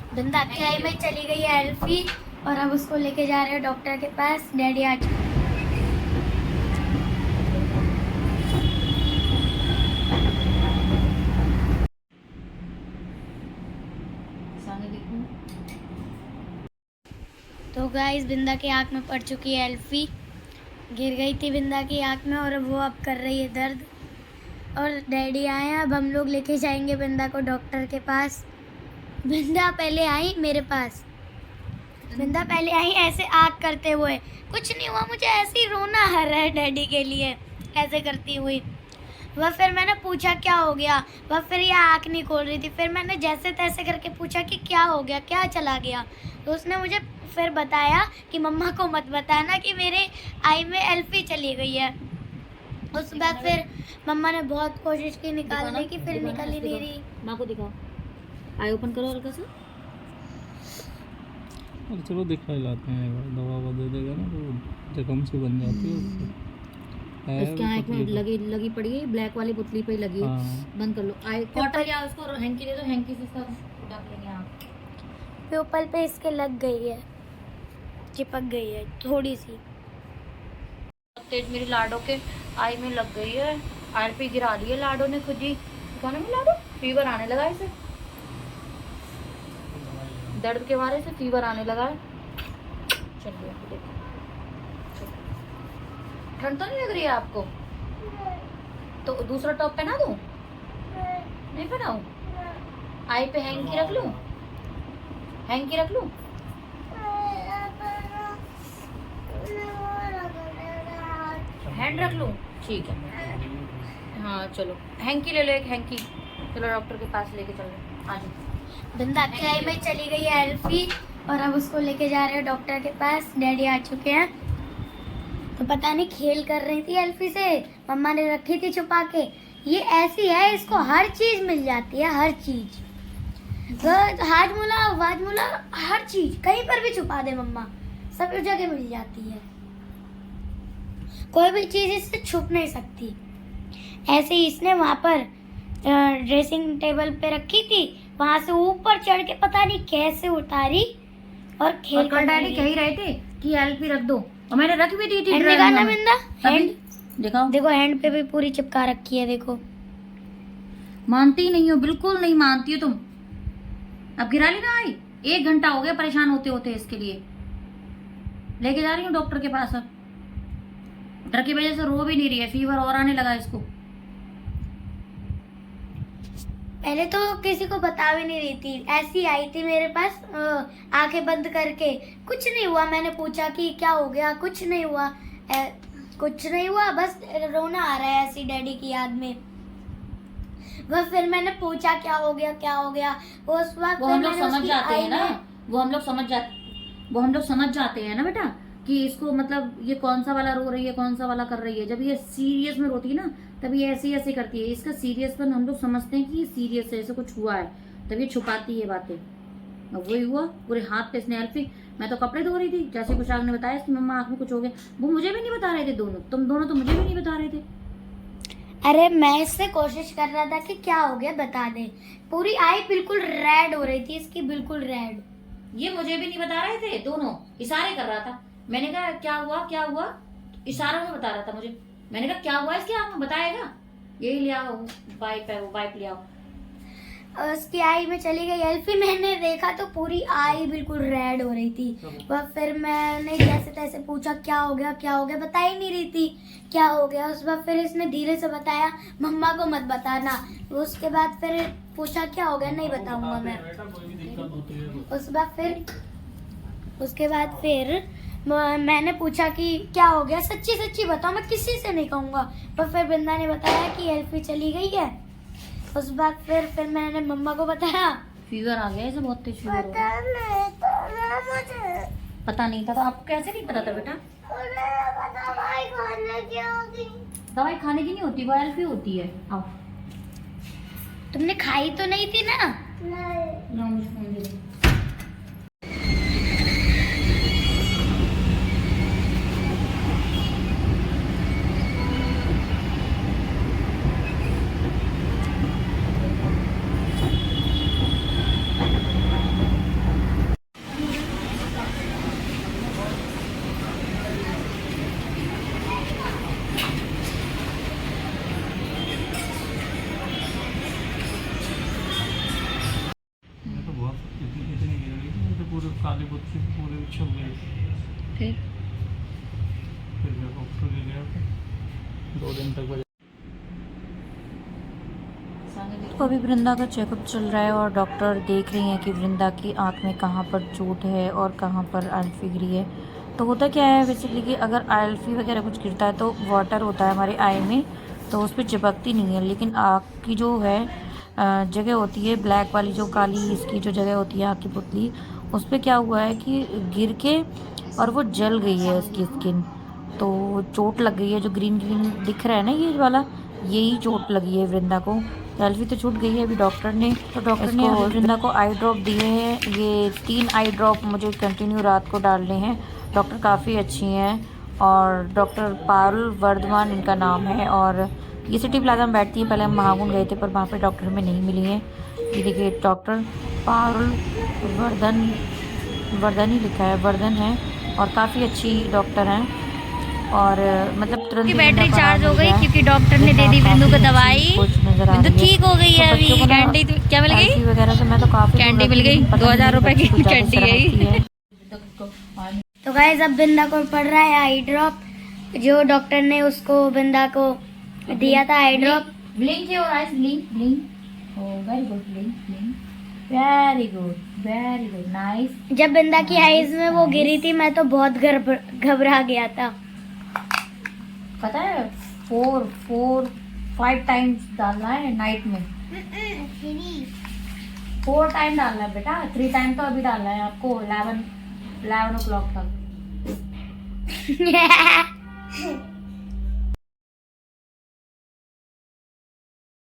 बिंदा की आई में चली गई है एल्फी और अब उसको लेके जा रहे हैं डॉक्टर के पास। डैडी आज तो गाइस बिंदा की आंख में पड़ चुकी है एल्फी। गिर गई थी बिंदा की आंख में और वो अब कर रही है दर्द। और डैडी आए हैं, अब हम लोग लेके जाएंगे बिंदा को डॉक्टर के पास। बिंदा पहले आई मेरे पास, बिंदा पहले आई ऐसे आग करते हुए। कुछ नहीं हुआ, मुझे ऐसे ही रोना आ रहा है डैडी के लिए, ऐसे करती हुई। वह फिर मैंने पूछा क्या हो गया, वह फिर ये आँख नहीं खोल रही थी। फिर मैंने जैसे तैसे करके पूछा कि क्या हो गया, क्या चला गया। तो उसने मुझे फिर बताया कि मम्मा को मत बताना कि मेरे आई में एल्फी चली गई है। उस बाद फिर मम्मा ने बहुत कोशिश की निकालने की, फिर निकल ही नहीं रही। माँ को दिखाओ, आई ओपन करो हल्का सा। और चलो दिखाई लाते हैं, दवा ववा दे देगा ना तो जख्म से बन जाती है। इसके आँख में लगी पड़ी है, ब्लैक वाली पुतली पे लगी है। बंद कर लो आई कॉटन या उसको हैंकी दे दो, हैंकी से इसका ढक लेंगे। आँख प्यूपल पे इसके लग गई है, चिपक गई है थोड़ी सी। तेज मेरी लाडो के आई में लग गई है। आरपी गिरा ली है लाडो ने खुद ही। खाने में लाडो फीवर आने लगा इसे, दर्द के बारे से फीवर आने लगा है। चलिए देखो, ठंड तो नहीं लग रही है आपको? तो दूसरा टॉप पहना दूं? नहीं पहनाऊं? आई पे हैंकी रख लूं? हैंकी रख लूं? हैंड रख लूं? ठीक है, हाँ चलो हैंकी ले लो, एक हैंकी। चलो डॉक्टर के पास लेके चलो, आ जाओ। बिंदा की आई में चली गई है एल्फी और अब उसको लेके जा रहे हैं डॉक्टर के पास। डैडी आ चुके हैं। तो पता नहीं खेल कर रही थी एल्फी से, मम्मा ने रखी थी छुपा के। ये ऐसी है, इसको हर चीज मिल जाती है, हर चीज। हाजमुला हर चीज कहीं पर भी छुपा दे मम्मा, सब जगह मिल जाती है। कोई भी चीज इससे छुप नहीं सकती। ऐसे ही इसने वहां पर ड्रेसिंग टेबल पे रखी थी, वहां से ऊपर चढ़ के पता नहीं कैसे उतारी और खेल कर। डैडी कह ही रहे थे कि एल्फी रख दो और मैंने रख भी दी थी। हैंड दिखाना बिंदा, हैंड दिखाओ। देखो हैंड पे भी पूरी चिपका रखी है, देखो। मानती ही नहीं हो, बिल्कुल नहीं मानती हो तुम। अब गिरा ली ना आई, 1 घंटा हो गया परेशान होते होते इसके लिए। लेके जा रही हूँ डॉक्टर के पास। अब डर की वजह से रो भी नहीं रही है, फीवर और आने लगा इसको। पहले तो किसी को बता भी नहीं रही थी, ऐसी आई थी मेरे पास आंखें बंद करके। कुछ नहीं हुआ, मैंने पूछा कि क्या हो गया, कुछ नहीं हुआ। कुछ नहीं हुआ, बस रोना आ रहा है ऐसी डैडी की याद में। वह फिर मैंने पूछा क्या हो गया, क्या हो गया। उस वक्त वो हम लोग समझ जाते हैं ना, वो हम लोग समझ जाते हैं ना बेटा कि इसको मतलब ये कौन सा वाला रो रही है, कौन सा वाला कर रही है। जब ये सीरियस में रोती है ना तब ये ऐसे ऐसे करती है। इसका सीरियसपन हम लोग समझते हैं कि ये सीरियस है, ऐसे कुछ हुआ है, तब ये छुपाती है बातें। अब वही हुआ, पूरे हाथ पे इसने एल्फी। मैं तो कपड़े धो रही थी, जैसे कुछ ने बताया इसकी मम्मा आंख में कुछ हो गया। वो मुझे भी नहीं बता रहे थे, तुम दोनों तो मुझे भी नहीं बता रहे थे। अरे मैं इससे कोशिश कर रहा था कि क्या हो गया बता दे। पूरी आई बिल्कुल रेड हो रही थी इसकी, बिल्कुल रेड। ये मुझे भी नहीं बता रहे थे, दोनों इशारे कर रहा था। मैंने कहा क्या हुआ क्या हुआ, इशारों में बता रहा था मुझे। मैंने कहा क्या हुआ इसके आंख में, बताएगा। यही ले आओ वाइप है, वो वाइप ले आओ। उसकी आई में चली गई एल्फी। मैंने देखा तो पूरी आई बिल्कुल रेड हो रही थी। वह फिर मैंने जैसे तैसे पूछा क्या हो गया, क्या हो गया, बता ही नहीं रही थी क्या हो गया। उस वक्त फिर इसने धीरे से बताया मम्मा को मत बताना। उसके बाद फिर पूछा क्या हो गया, नहीं बताऊंगा मैं। उसके बाद फिर मैंने पूछा कि क्या हो गया, सच्ची सच्ची बताओ, मैं किसी से नहीं कहूँगा। पर फिर बिंदा ने बताया कि एल्फी चली गई है। उस बाद फिर मैंने मम्मा को बताया। फीवर आ गया इसे, बहुत तेज फीवर हो गया। पता नहीं था तो आपको कैसे नहीं पता था बेटा? दवाई खाने की नहीं होती, वो एल्फी होती है। आओ, तुमने खाई तो नहीं थी ना? नहीं। मुझे फोन दे दो। पूरे काली पुतली पूरे छप गई। फिर मैं डॉक्टर ले गया था, 2 दिन तक बजा। तो अभी वृंदा का चेकअप चल रहा है और डॉक्टर देख रही हैं कि वृंदा की आंख में कहाँ पर चोट है और कहाँ पर अल्फी गिरी है। तो होता क्या है बेसिकली कि अगर अल्फी वगैरह कुछ गिरता है तो वाटर होता है हमारे आई में, तो उस पर चिपकती नहीं है। लेकिन आँख की जो है जगह होती है ब्लैक वाली, जो काली इसकी जो जगह होती है आँख की पुतली, उस पर क्या हुआ है कि गिर के और वो जल गई है उसकी स्किन। तो चोट लग गई है, जो ग्रीन ग्रीन दिख रहा है ना ये वाला, यही चोट लगी है वृंदा को। अल्फी तो छूट गई है। अभी डॉक्टर ने वृंदा को आई ड्रॉप दिए हैं। ये 3 आई ड्रॉप मुझे कंटिन्यू रात को डालने हैं। डॉक्टर काफ़ी अच्छी हैं और डॉक्टर पारुल वर्धमान इनका नाम है। और ये सिटी प्लाजा में बैठती हैं। पहले हम महागुन गए थे पर वहाँ पे डॉक्टर हमें नहीं मिली हैं। ये देखिए डॉक्टर पारुल वर्धन ही लिखा है, वर्धन है और काफ़ी अच्छी डॉक्टर हैं। और मतलब तुरंत बैटरी चार्ज हो गई क्योंकि डॉक्टर ने दे दी बिंदु को दवाई। बिंदु ठीक हो गई है अभी। कैंडी क्या मिल गई वगैरह से मैं तो काफ़ी कैंडी मिल गई, 2000 रुपए की कैंडी गई। तो गाइस अब बिंदा को पड़ रहा है आई ड्रॉप, जो डॉक्टर ने उसको बिंदा को दिया था eye drop. Blink your eyes, blink blink. Oh very good, blink blink, very good nice. जब बिंदा की आईज में वो गिरी थी मैं तो बहुत घबरा गया था। पता है 4-5 टाइम्स डालना है नाइट में। 4 टाइम डालना है बेटा, 3 टाइम तो अभी डालना है आपको 11 o'clock तक।